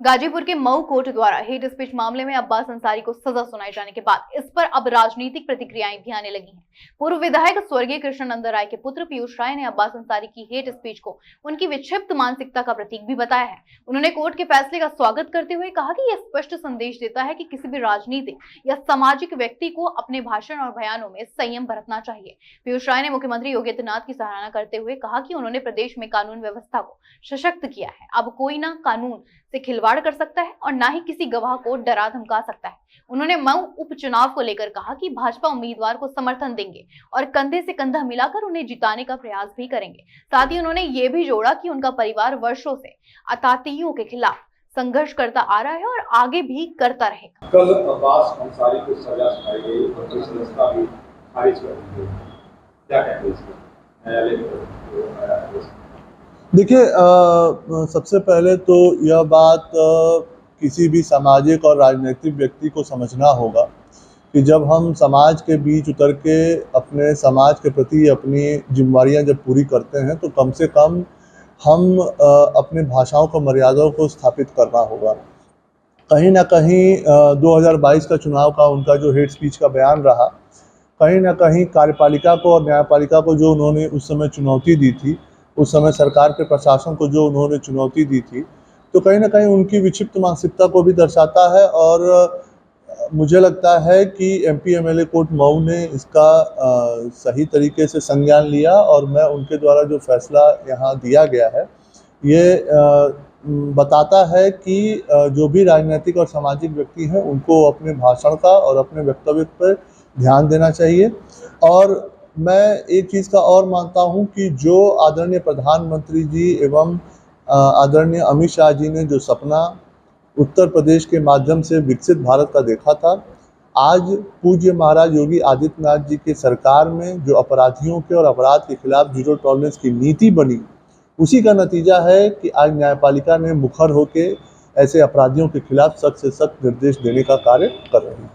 गाजीपुर के मऊ कोर्ट द्वारा hate speech मामले में अब्बास अंसारी को सजा सुनाए जाने के बाद इस पर अब राजनीतिक प्रतिक्रियाएं भी आने लगी हैं। पूर्व विधायक स्वर्गीय कृष्णानंद राय के पुत्र पीयूष राय ने अब्बास अंसारी की हेट स्पीच को उनकी विक्षिप्त मानसिकता का प्रतीक भी बताया है। उन्होंने कोर्ट के फैसले का स्वागत करते हुए कहा कि यह स्पष्ट संदेश देता है कि किसी भी राजनीतिक या सामाजिक व्यक्ति को अपने भाषण और बयानों में संयम बरतना चाहिए। पीयूष राय ने मुख्यमंत्री योगी आदित्यनाथ की सराहना करते हुए कहा कि उन्होंने प्रदेश में कानून व्यवस्था को सशक्त किया है। अब कोई ना कानून से खिलवाड़ कर सकता है और ना ही किसी गवाह को डरा धमका सकता है। उन्होंने मऊ उपचुनाव को लेकर कहा कि भाजपा उम्मीदवार को समर्थन देंगे और कंधे से कंधा मिलाकर उन्हें जिताने का प्रयास भी करेंगे। साथ ही उन्होंने ये भी जोड़ा कि उनका परिवार वर्षों से आतंकियों के खिलाफ संघर्ष करता आ रहा है और आगे भी करता रहेगा। कल अब्बास अंसारी को सजा सुनाई गई और इस संस्था भी खारिज कर दी गई, क्या कहते हैं इसमें? देखिए, सबसे पहले तो यह बात किसी भी सामाजिक और राजनीतिक व्यक्ति को समझना होगा कि जब हम समाज के बीच उतर के अपने समाज के प्रति अपनी जिम्मेदारियां जब पूरी करते हैं तो कम से कम हम अपने भाषाओं को मर्यादाओं को स्थापित करना होगा। कहीं ना कहीं 2022 का चुनाव का उनका जो हेट स्पीच का बयान रहा, कहीं ना कहीं कार्यपालिका को और न्यायपालिका को जो उन्होंने उस समय चुनौती दी थी, उस समय सरकार के प्रशासन को जो उन्होंने चुनौती दी थी, तो कहीं ना कहीं उनकी विक्षिप्त मानसिकता को भी दर्शाता है। और मुझे लगता है कि एमपी एमएलए कोर्ट मऊ ने इसका सही तरीके से संज्ञान लिया और मैं उनके द्वारा जो फैसला यहाँ दिया गया है ये बताता है कि जो भी राजनीतिक और सामाजिक व्यक्ति हैं उनको अपने भाषण का और अपने वक्तव्य पर ध्यान देना चाहिए। और मैं एक चीज़ का और मानता हूं कि जो आदरणीय प्रधानमंत्री जी एवं आदरणीय अमित शाह जी ने जो सपना उत्तर प्रदेश के माध्यम से विकसित भारत का देखा था, आज पूज्य महाराज योगी आदित्यनाथ जी के सरकार में जो अपराधियों के और अपराध के खिलाफ जीरो टॉलरेंस की नीति बनी, उसी का नतीजा है कि आज न्यायपालिका ने मुखर होकर ऐसे अपराधियों के खिलाफ सख्त से सख्त निर्देश देने का कार्य कर रही है।